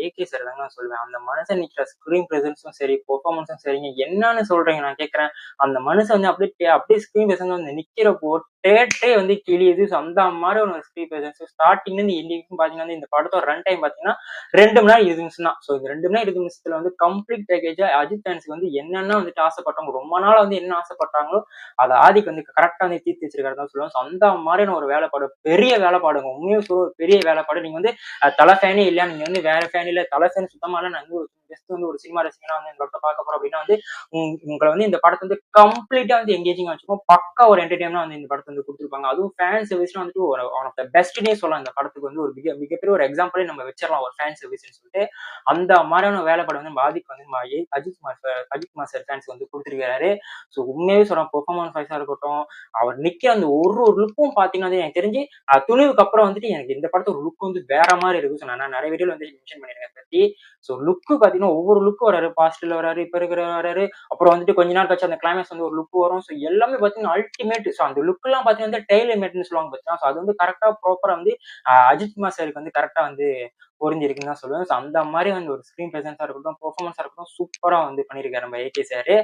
AK sir தாங்க நான் சொல்லுவேன். அந்த மனுஷன் நிக்கிற ஸ்க்ரீன் பிரசன்ஸும் சரி, பெர்ஃபார்மன்ஸும் சரிங்க. என்னன்னு சொல்றீங்க நான் கேட்கிறேன். அந்த மனுஷன் வந்து அப்படியே ஸ்க்ரீன் பிரசன்ஸ் வந்து நிக்கிறப்போ தியேட்டரே வந்து கிழியுது. ஸோ அந்த மாரி ஒரு ஸ்க்ரீன் பிரசன்ஸ் ஸ்டார்ட்டிங்ல இருந்து எண்டிங் வரைக்கும் பார்த்தீங்கன்னா, இந்த படத்தோட ரன் டைம் பார்த்தீங்கன்னா 2 மணி நேரம் 20 நிமிஷம் தான். ஸோ இந்த 2 மணி நேரம் 20 நிமிஷத்துல வந்து கம்ப்ளீட் பேக்கேஜா அஜித் ஃபேன்ஸ்க்கு வந்து என்னென்ன வந்துட்டு ஆசைப்பட்டாங்க, ரொம்ப நாளா வந்து என்ன ஆசைப்பட்டாங்களோ, அத ஆதிக் வந்து கரெக்ட்டா வந்து தீர்த்து வச்சிருக்காருன்னு தான் சொல்லுவேன். ஸோ அந்த மாரியான ஒரு வேலைப்பாடு, பெரிய வேலைப்பாடுங்க. உண்மைய சொல்ல ஒரு பெரிய வேலைப்பாடு. நீங்க வந்து தல ஃபேனே இல்லையா? நீங்க வந்து வேற ஃபேன் இல்ல, தல ஃபேன் சுத்தமா இல்ல. நான் வந்து ஜஸ்ட் வந்து ஒரு சினிமா ரசிகனா வந்து இந்த படத்த பார்க்க போறோம் அப்படின்னா வந்து, உங்கள வந்து இந்த படத்த வந்து கம்ப்ளீட்டா வந்து எங்கேஜிங்கா வச்சுக்கும். பக்கா ஒரு என்டர்டெயின்மென்ட்டா வந்து இந்த படத்த வந்து குடுத்துருப்பாங்க. அதுவும் ஃபேன் சர்வீஸ்லாம் வந்துட்டு ஒரு ஒன் ஆஃப் த பெஸ்ட்ன்னே சொல்லலாம். இந்த படத்துக்கு வந்து ஒரு மிகப்பெரிய ஒரு எக்ஸாம்பிளே நம்ம வச்சிரலாம். ஒரு ஃபேன் சர்வீஸ்ன்னு சொல்லிட்டு. அந்த மாரியான வேலைப்பாடு வந்து பாதிக்கு வந்து அஜித் குமார் சார் ஃபேன்ஸ்க்கு வந்து குடுத்திருக்காரு. ஸோ உண்மையாவே சொல்றேன் பெர்ஃபார்மன்ஸ் வைஸா இருக்கட்டும், அவர் நிக்கிற அந்த ஒரு லுக்கும் பார்த்தீங்கன்னா, எனக்கு தெரிஞ்சு துணிவுக்கு அப்புறம் வந்துட்டு எனக்கு இந்த படத்தோட லுக் வந்து வேற மாரி இருக்கு. ஸோ நான் நெறைய வீடியோல வந்து மென்ஷன் பண்ணியிருக்கேன் இத பத்தி. ஸோ லுக் பார்த்தீங்கன்னா, ஒவ்வொரு லுக் வராரு. பாஸ்ட்ல வராரு, இப்ப இருக்கிறவர் வராரு. அப்புறம் வந்துட்டு கொஞ்ச நாள் கழிச்சு அந்த கிளைமாக்ஸ் வந்து ஒரு லுக் வரும். ஸோ எல்லாமே பார்த்தீங்கன்னா அல்டிமேட். ஸோ அந்த லுக்லாம் பார்த்தீங்கன்னா டெய்லர் மேட்ன்னு சொல்லுவாங்க பார்த்தீங்களா? ஸோ அது வந்து கரெக்ட்டா ப்ராப்பரா வந்து அஜித் குமார் சாருக்கு வந்து கரெக்ட்டா வந்து பொருந்திருக்குன்னு தான் சொல்லுவேன். ஸோ அந்த மாரி வந்து ஒரு ஸ்க்ரீன் பிரசன்ஸா இருக்கட்டும், பெர்ஃபார்மன்ஸா இருக்கட்டும் சூப்பரா வந்து பண்ணியிருக்காரு நம்ம ஏகே சாரு.